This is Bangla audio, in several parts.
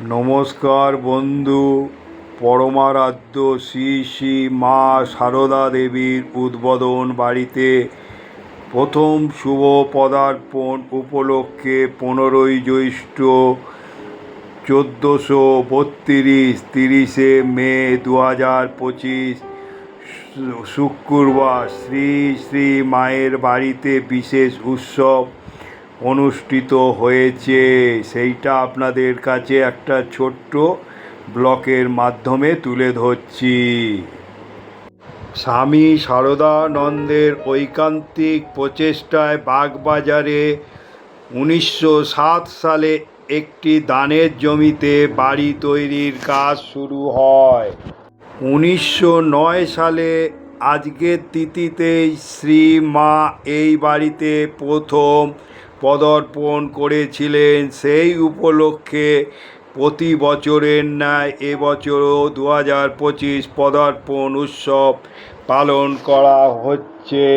নমস্কার বন্ধু। পরমারাধ্য শ্রী শ্রী মা সারদা দেবীর উদ্বোধন বাড়িতে প্রথম শুভ পদার্পণ উপলক্ষে 15ই জ্যৈষ্ঠ 1432 30শে মে 2025 শুক্রবার শ্রী শ্রী মায়ের বাড়িতে বিশেষ উৎসব অনুষ্ঠিত হয়েছে। সেইটা আপনাদের কাছে একটা ছোট্ট ব্লকের মাধ্যমে তুলে ধরছি। স্বামী শারদানন্দের ঐকান্তিক প্রচেষ্টায় বাগবাজারে 1907 সালে একটি দানের জমিতে বাড়ি তৈরির কাজ শুরু হয়। 1909 সালে আজকের তিথিতেই শ্রী মা এই বাড়িতে প্রথম পদার্পণ করেছিলেন। সেই উপলক্ষে প্রতি বছরের ন্যায় এবছরও 2025 পদার্পণ উৎসব পালন করা হচ্ছে।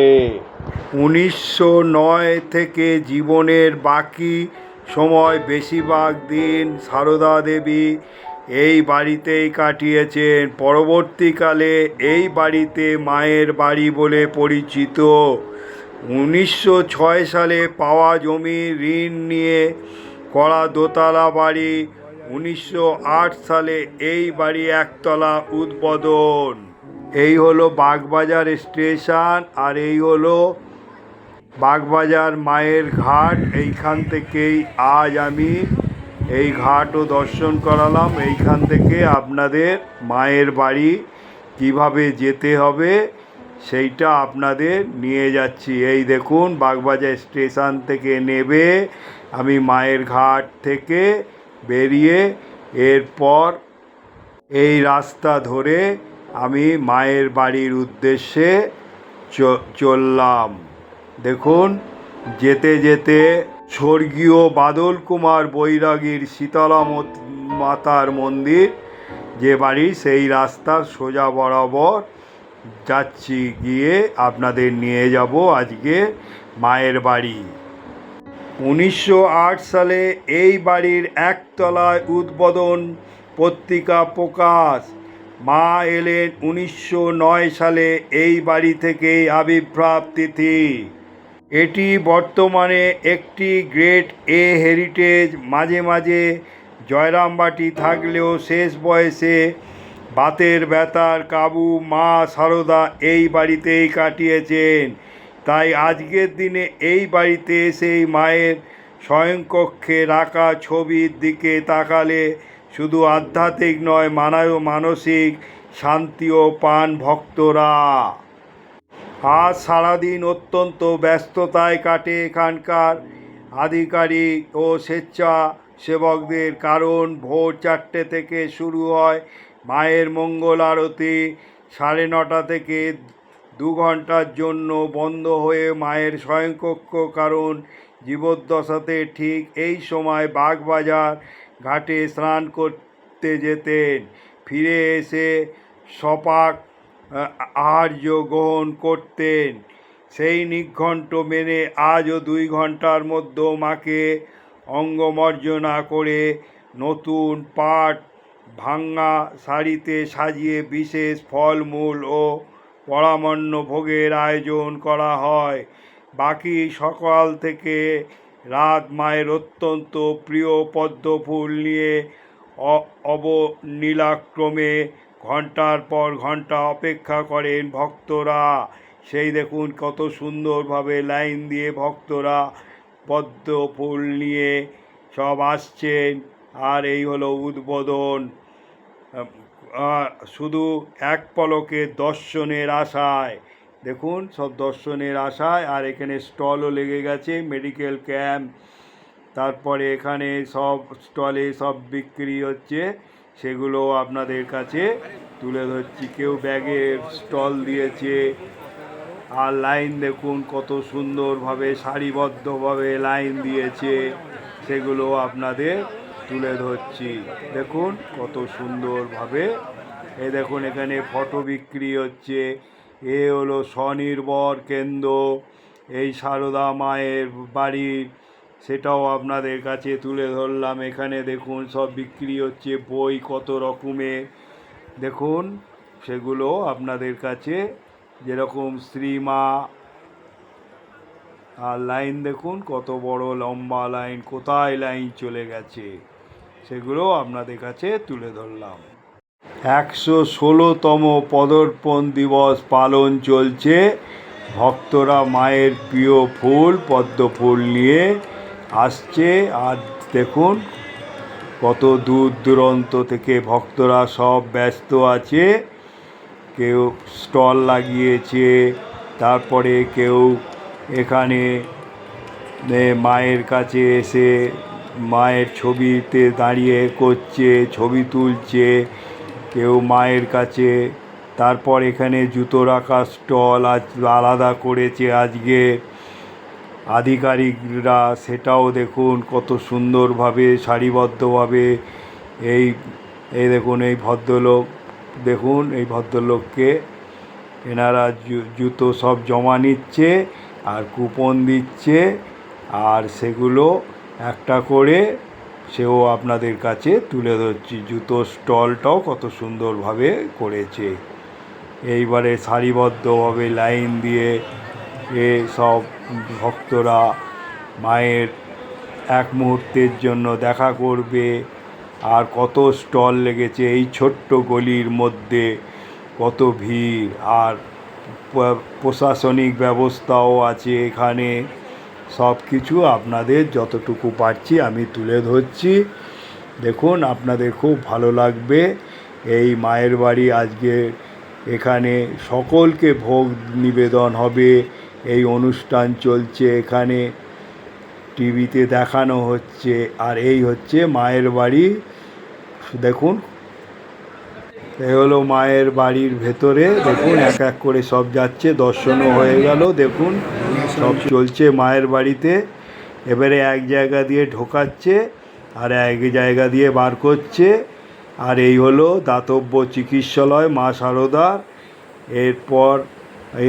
1909 থেকে জীবনের বাকি সময় বেশিরভাগ দিন সারদা দেবী এই বাড়িতেই কাটিয়েছেন। পরবর্তীকালে এই বাড়িতে মায়ের বাড়ি বলে পরিচিত। 1906 সালে পাওয়া জমির ঋণ নিয়ে করা দোতলা বাড়ি। 1908 সালে এই বাড়ি একতলা উদ্বোধন। এই হলো বাগবাজার স্টেশন আর এই হলো বাগবাজার মায়ের ঘাট। এইখান থেকেই আজ আমি এই ঘাটও দর্শন করালাম। এইখান থেকে আপনাদের মায়ের বাড়ি কিভাবে যেতে হবে সেইটা আপনাদের নিয়ে যাচ্ছি। এই দেখুন বাগবাজার স্টেশন থেকে নেবে আমি মায়ের ঘাট থেকে বেরিয়ে এরপর এই রাস্তা ধরে আমি মায়ের বাড়ির উদ্দেশ্যে চললাম। দেখুন যেতে যেতে স্বর্গীয় বাদল কুমার বৈরাগীর শীতলা মাতার মন্দির যে বাড়ি সেই রাস্তার সোজা বরাবর যাচ্ছি, গিয়ে আপনাদের নিয়ে যাব আজকে মায়ের বাড়ি। 1908 সালে এই বাড়ির একতলায় উদ্বোধন পত্রিকা প্রকাশ। মা এলেন 1909 সালে এই বাড়ি থেকেই আবির্ভাব তিথি। এটি বর্তমানে একটি গ্রেড এ হেরিটেজ। মাঝে মাঝে জয়রামবাটি থাকলেও শেষ বয়সে বাতের ব্যথার কাবু মা সারদা এই বাড়িতেই কাটিয়েছেন। তাই আজকের দিনে এই বাড়িতে এসেই মায়ের শয়নকক্ষে রাখা ছবির দিকে তাকালে শুধু আধ্যাত্মিক নয় মানসিক শান্তিও পান ভক্তরা। আজ সারাদিন অত্যন্ত ব্যস্ততায় কাটে এখানকার আধিকারিক ও স্বেচ্ছাসেবকদের। কারণ ভোর 4টে থেকে শুরু হয় মায়ের মঙ্গল আরতি। 9:30 থেকে 2 ঘন্টার জন্য বন্ধ হয়ে মায়ের শয়নকক্ষ। কারণ জীবদ্দশাতে ঠিক এই সময় বাগবাজার ঘাটে স্নান করতে যেতেন। ফিরে এসে সপাক আহার্য গ্রহণ করতেন। সেই নিঘণ্ট মেনে আজও 2 ঘন্টার মধ্যে মাকে অঙ্গমর্জনা করে নতুন পাট ভাঙা শাড়িতে সাজিয়ে বিশেষ ফলমূল ও পরামান্ন ভোগের আয়োজন করা হয়। বাকি সকাল থেকে রাত মায়ের অত্যন্ত প্রিয় পদ্মফুল নিয়ে অবলীলাক্রমে ঘন্টার পর ঘন্টা অপেক্ষা করেন ভক্তরা। সেই দেখুন কত সুন্দরভাবে লাইন দিয়ে ভক্তরা পদ্ম ফুল নিয়ে সব আসছেন। আর এই হলো উদ্বোধন। শুধু এক পলকে দর্শনের আশায়, দেখুন সব দর্শনের আশায়। আর এখানে স্টলও লেগে গেছে, মেডিকেল ক্যাম্প। তারপরে এখানে সব স্টলে সব বিক্রি হচ্ছে, সেগুলো আপনাদের কাছে তুলে ধরছি। কেউ ব্যাগের স্টল দিয়েছে। আর লাইন দেখুন কত সুন্দরভাবে সারিবদ্ধভাবে লাইন দিয়েছে, সেগুলো আপনাদের তুলে ধরছি। দেখুন কত সুন্দরভাবে। এই দেখুন এখানে ফটো বিক্রি হচ্ছে। এ হলো স্বনির্ভর কেন্দ্র। এই সারদা মায়ের বাড়ির সেটাও আপনাদের কাছে তুলে ধরলাম। এখানে দেখুন সব বিক্রি হচ্ছে বই কত রকমের, দেখুন সেগুলো আপনাদের কাছে, যেরকম শ্রীমা, আর লাইন দেখুন কত বড় লম্বা লাইন, কোথায় লাইন চলে গেছে, সেগুলো আপনাদের কাছে তুলে ধরলাম। 116তম পদার্পণ দিবস পালন চলছে। ভক্তরা মায়ের প্রিয় ফুল পদ্ম ফুল নিয়ে আসছে। আর দেখুন কত দূর দূরান্ত থেকে ভক্তরা সব ব্যস্ত আছে। কেউ স্টল লাগিয়েছে, তারপরে কেউ এখানে মায়ের কাছে এসে মায়ের ছবিতে দাঁড়িয়ে করছে, ছবি তুলছে কেউ মায়ের কাছে। তারপর এখানে জুতো রাখার স্টল আজ আলাদা করেছে আজকে আধিকারিকরা, সেটাও দেখুন কত সুন্দরভাবে সারিবদ্ধভাবে। এই এই দেখুন এই ভদ্রলোক, দেখুন এই ভদ্রলোককে, এনারা জুতো সব জমা নিচ্ছে আর কুপন দিচ্ছে, আর সেগুলো একটা করে সেও আপনাদের কাছে তুলে ধরছি। জুতোর স্টলটাও কত সুন্দরভাবে করেছে। এইবারে সারিবদ্ধভাবে লাইন দিয়ে সব ভক্তরা মায়ের এক মুহূর্তের জন্য দেখা করবে। আর কত স্টল লেগেছে এই ছোট্ট গলির মধ্যে, কত ভিড়, আর প্রশাসনিক ব্যবস্থাও আছে এখানে। সব কিছু আপনাদের যতটুকু পারছি আমি তুলে ধরছি। দেখুন আপনাদের খুব ভালো লাগবে। এই মায়ের বাড়ি আজকে এখানে সকলকে ভোগ নিবেদন হবে। এই অনুষ্ঠান চলছে এখানে, টিভিতে দেখানো হচ্ছে। আর এই হচ্ছে মায়ের বাড়ি, দেখুন এই হলো মায়ের বাড়ির ভেতরে। দেখুন এক এক করে সব যাচ্ছে, দর্শনও হয়ে গেল। দেখুন সব চলছে মায়ের বাড়িতে। এবারে এক জায়গা দিয়ে ঢোকাচ্ছে আর এক জায়গা দিয়ে বার করছে। আর এই হলো দাতব্য চিকিৎসালয় মা শারদার। এরপর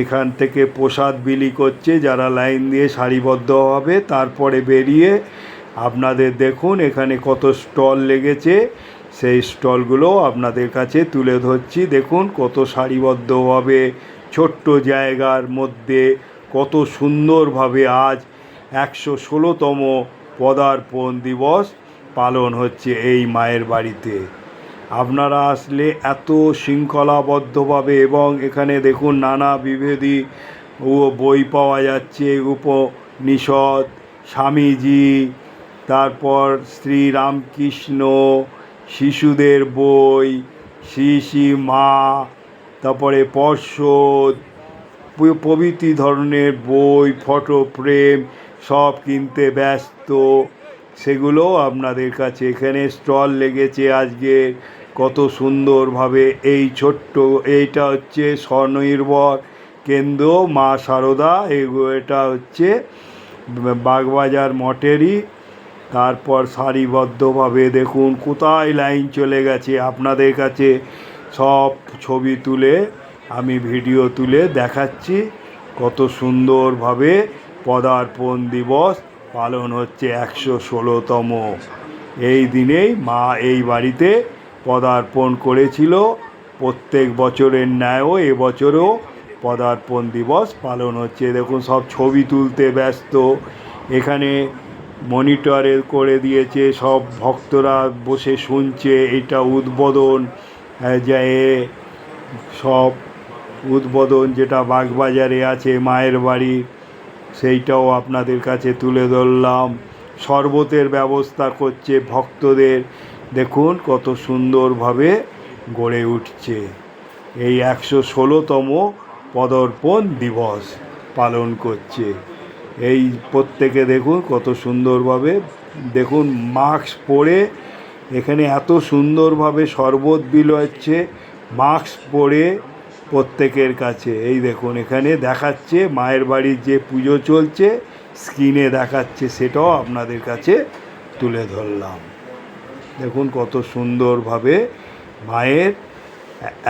এখান থেকে প্রসাদ বিলি করছে যারা লাইন দিয়ে সারিবদ্ধ হবে। তারপরে বেরিয়ে আপনাদের দেখুন এখানে কত স্টল লেগেছে, সেই স্টলগুলো আপনাদের কাছে তুলে ধরছি। দেখুন কত সারিবদ্ধভাবে ছোট্ট জায়গার মধ্যে কত সুন্দরভাবে আজ 116তম পদার্পণ দিবস পালন হচ্ছে এই মায়ের বাড়িতে। আপনারা আসলে এত শৃঙ্খলাবদ্ধভাবে, এবং এখানে দেখুন নানা বিভেদী বই পাওয়া যাচ্ছে, উপনিষদ, স্বামীজি, তারপর শ্রীরামকৃষ্ণ, শিশুদের বই, শ্রী শ্রী মা, তারপরে পর্ষদ, প্রভৃতি ধরনের বই, ফটো ফ্রেম সব কিনতে ব্যস্ত। সেগুলো আপনাদের কাছে এখানে স্টল লেগেছে আজকে কত সুন্দরভাবে। এই ছোট্ট, এইটা হচ্ছে স্বনির্ভর কেন্দ্র মা শারদা, এটা হচ্ছে বাগবাজার মঠেরই। তারপর সারিবদ্ধভাবে দেখুন কোথায় লাইন চলে গেছে, আপনাদের কাছে সব ছবি তুলে আমি ভিডিও তুলে দেখাচ্ছি। কত সুন্দরভাবে পদার্পণ দিবস পালন হচ্ছে 116তম। এই দিনেই মা এই বাড়িতে পদার্পণ করেছিল। প্রত্যেক বছরের ন্যায়ও এবছরও পদার্পণ দিবস পালন হচ্ছে। দেখুন সব ছবি তুলতে ব্যস্ত। এখানে মনিটরে করে দিয়েছে, সব ভক্তরা বসে শুনছে। এটা উদ্বোধন, যে সব উদ্বোধন যেটা বাগবাজারে আছে মায়ের বাড়ি, সেইটাও আপনাদের কাছে তুলে ধরলাম। শরবতের ব্যবস্থা করছে ভক্তদের, দেখুন কত সুন্দরভাবে গড়ে উঠছে। এই 116তম পদার্পণ দিবস পালন করছে। এই প্রত্যেকে দেখুন কত সুন্দরভাবে, দেখুন মাস্ক পরে এখানে এত সুন্দরভাবে শরবত বিল হচ্ছে মাস্ক পরে প্রত্যেকের কাছে। এই দেখুন এখানে দেখাচ্ছে মায়ের বাড়ির যে পুজো চলছে, স্ক্রিনে দেখাচ্ছে, সেটাও আপনাদের কাছে তুলে ধরলাম। দেখুন কত সুন্দরভাবে মায়ের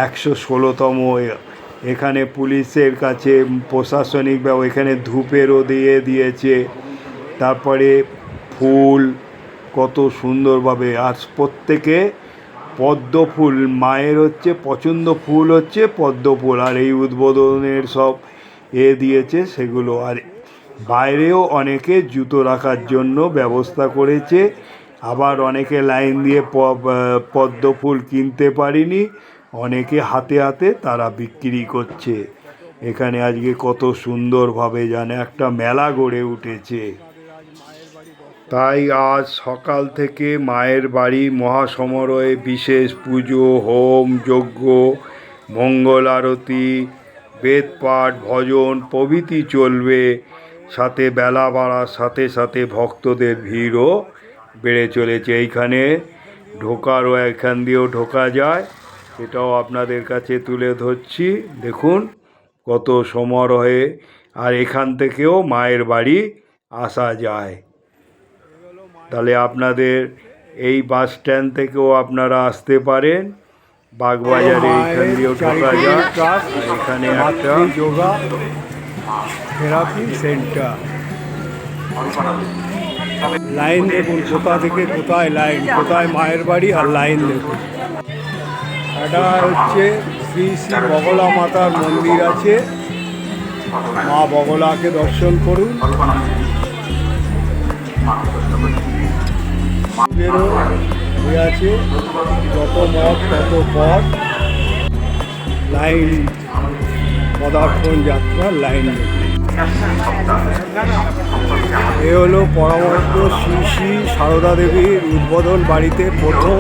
116তম। এখানে পুলিশের কাছে প্রশাসনিক এখানে ধূপেরও দিয়ে দিয়েছে। তারপরে ফুল কত সুন্দরভাবে, আর প্রত্যেকে পদ্ম ফুল, মায়ের হচ্ছে পছন্দ ফুল হচ্ছে পদ্ম ফুল, আর এই উদ্বোধনের সব দিয়েছে সেগুলো। আর বাইরেও অনেকে জুতো রাখার জন্য ব্যবস্থা করেছে, আবার অনেকে লাইন দিয়ে পদ্ম ফুল কিনতে পারিনি, অনেকে হাতে হাতে তারা বিক্রি করছে। এখানে আজকে কত সুন্দরভাবে যেন একটা মেলা গড়ে উঠেছে। তাই আজ সকাল থেকে মায়ের বাড়ি মহাসমারোহে বিশেষ পুজো, হোম যজ্ঞ, মঙ্গল আরতি, বেদপাঠ, ভজন প্রভৃতি চলবে। সাথে বেলা বাড়ার সাথে সাথে ভক্তদের ভিড়ও বেড়ে চলেছে। এইখানে ঢোকারও এখান দিয়েও ঢোকা যায়, এটাও আপনাদের কাছে তুলে ধরছি। দেখুন কত সমারোহে, আর এখান থেকেও মায়ের বাড়ি আসা যায়। তাহলে আপনাদের এই বাস স্ট্যান্ড থেকেও আপনারা আসতে পারেন, বাগবাজারে এখান দিয়েও ঢোকা যায়। আর এখানে একটা যোগা থেরাপি সেন্টার। লাইন দেখুন কোথা থেকে কোথায় লাইন, কোথায় মায়ের বাড়ি আর লাইন দেখুন। এটা হচ্ছে শ্রী শ্রী বগলা মাতার মন্দির আছে, মা বগলাকে দর্শন করুন। আছে যত মঠ তত পথ, লাইন পদার্পণ যাত্রার লাইন। এ হলো পরমার্থ শ্রী শ্রী সারদা দেবীর উদ্বোধন বাড়িতে প্রথম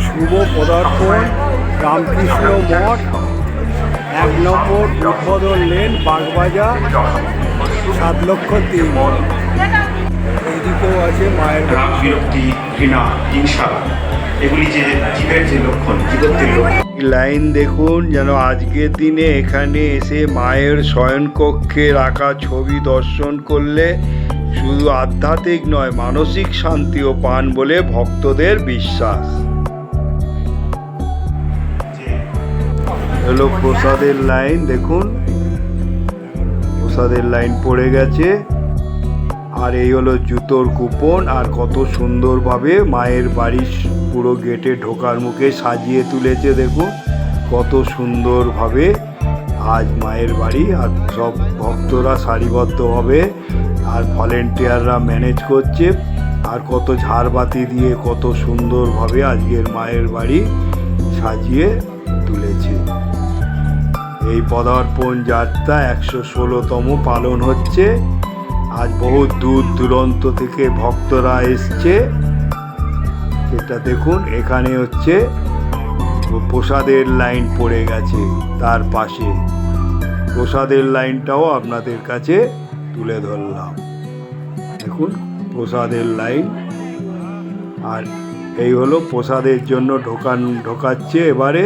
শুভ পদার্পণ, রামকৃষ্ণ মঠ, 1 নম্বর উদ্বোধন লেন, বাগবাজার, 7,03,000। এইদিকেও আছে মায়ের রাগ, বিরক্তি, ঘৃণা, হিংসা, এগুলি যে জীবের যে লক্ষণ, জীবত্বের লক্ষণ। লাইন দেখুন যেন আজকের দিনে এখানে এসে মায়ের শয়নকক্ষে রাখা ছবি দর্শন করলে শুধু আধ্যাত্মিক নয়, মানসিক শান্তিও পান বলে ভক্তদের বিশ্বাস। হলো প্রসাদের লাইন, দেখুন প্রসাদের লাইন পড়ে গেছে। আর এই হলো জুতোর কুপন, আর কত সুন্দরভাবে মায়ের বাড়ির পুরো গেটে ঢোকার মুখে সাজিয়ে তুলেছে। দেখুন কত সুন্দরভাবে আজ মায়ের বাড়ি, আর সব ভক্তরা সারিবদ্ধভাবে, আর ভলেন্টিয়াররা ম্যানেজ করছে, আর কত ঝাড়বাতি দিয়ে কত সুন্দরভাবে আজকের মায়ের বাড়ি সাজিয়ে তুলেছে। এই পদার্পণ যাত্রা 116তম পালন হচ্ছে। আজ বহু দূর দূরান্ত থেকে ভক্তরা এসছে। সেটা দেখুন, এখানে হচ্ছে প্রসাদের লাইন পড়ে গেছে, তার পাশে প্রসাদের লাইনটাও আপনাদের কাছে তুলে ধরলাম। দেখুন প্রসাদের লাইন, আর এই হলো প্রসাদের জন্য ঢোকাচ্ছে। এবারে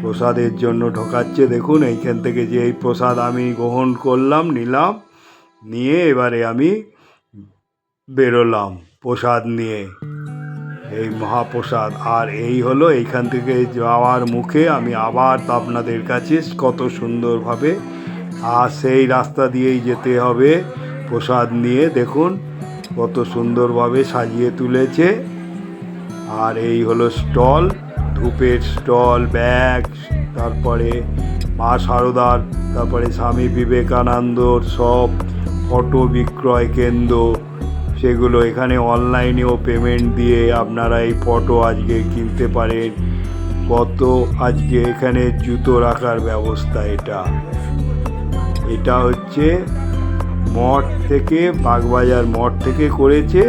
প্রসাদের জন্য ঢোকাচ্ছে। দেখুন এইখান থেকে যে এই প্রসাদ আমি গ্রহণ করলাম, নিলাম, নিয়ে এবারে আমি বেরোলাম প্রসাদ নিয়ে, এই মহাপ্রসাদ। আর এই হলো এইখান থেকে যাওয়ার মুখে আমি আবার আপনাদের কাছে কত সুন্দরভাবে, আর সেই রাস্তা দিয়েই যেতে হবে প্রসাদ নিয়ে। দেখুন কত সুন্দরভাবে সাজিয়ে তুলেছে। আর এই হলো স্টল, ধূপের স্টল, ব্যাগ, তারপরে মা সারদার, তারপরে স্বামী বিবেকানন্দর সব ফটো বিক্রয় কেন্দ্র, সেগুলো এখানে অনলাইনেও পেমেন্ট দিয়ে আপনারা এই ফটো আজকে কিনতে পারেন। কত আজকে এখানে জুতো রাখার ব্যবস্থা। এটা হচ্ছে মঠ থেকে, বাগবাজার মঠ থেকে করেছে।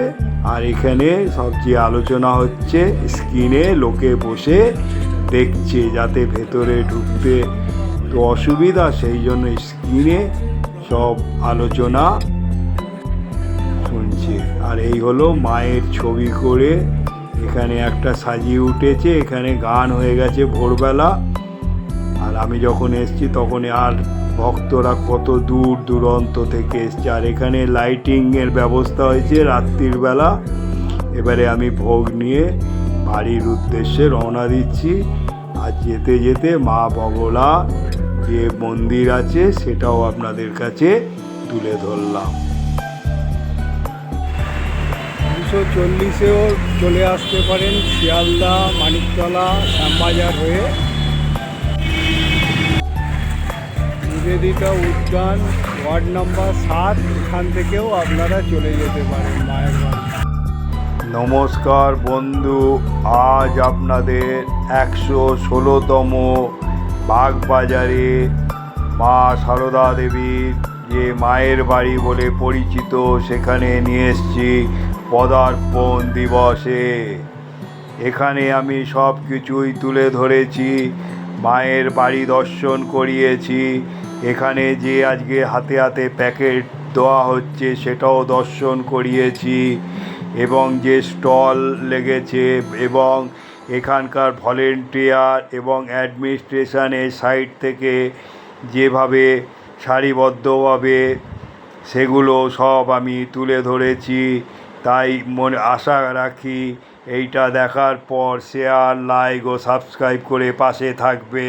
আর এখানে সবচেয়ে আলোচনা হচ্ছে, স্ক্রিনে লোকে বসে দেখছে, যাতে ভেতরে ঢুকতে তো অসুবিধা, সেই জন্য স্ক্রিনে সব আলোচনা শুনছে। আর এই হলো মায়ের ছবি করে এখানে একটা সাজিয়ে উঠেছে। এখানে গান হয়ে গেছে ভোরবেলা, আর আমি যখন এসছি তখন আর ভক্তরা কত দূর দূরান্ত থেকে এসছে। আর এখানে লাইটিংয়ের ব্যবস্থা হয়েছে রাত্রির বেলা। এবারে আমি ভোগ নিয়ে বাড়ির উদ্দেশ্যে রওনা দিচ্ছি। আর যেতে যেতে মা বগলা যে মন্দির আছে সেটাও আপনাদের কাছে তুলে ধরলাম। 1240-এও চলে আসতে পারেন শিয়ালদা, মানিকতলা, শ্যামবাজার হয়ে। নিবেদিতা উদ্যান, ওয়ার্ড নাম্বার 7, এখান থেকেও আপনারা চলে যেতে পারেন মায়ের বাড়ি। নমস্কার বন্ধু, আজ আপনাদের 116তম বাগবাজারে মা সারদা দেবীর যে মায়ের বাড়ি বলে পরিচিত সেখানে নিয়ে এসেছি পদার্পণ দিবসে। এখানে আমি সব কিছুই তুলে ধরেছি, মায়ের বাড়ি দর্শন করিয়েছি, এখানে যে আজকে হাতে হাতে প্যাকেট দেওয়া হচ্ছে সেটাও দর্শন করিয়েছি, এবং যে স্টল লেগেছে এবং এখানকার ভলেন্টিয়ার এবং অ্যাডমিনিস্ট্রেশনের সাইড থেকে যেভাবে সারিবদ্ধভাবে সেগুলো সব আমি তুলে ধরেছি। তাই মনে আশা রাখি এইটা দেখার পর শেয়ার, লাইক ও সাবস্ক্রাইব করে পাশে থাকবে।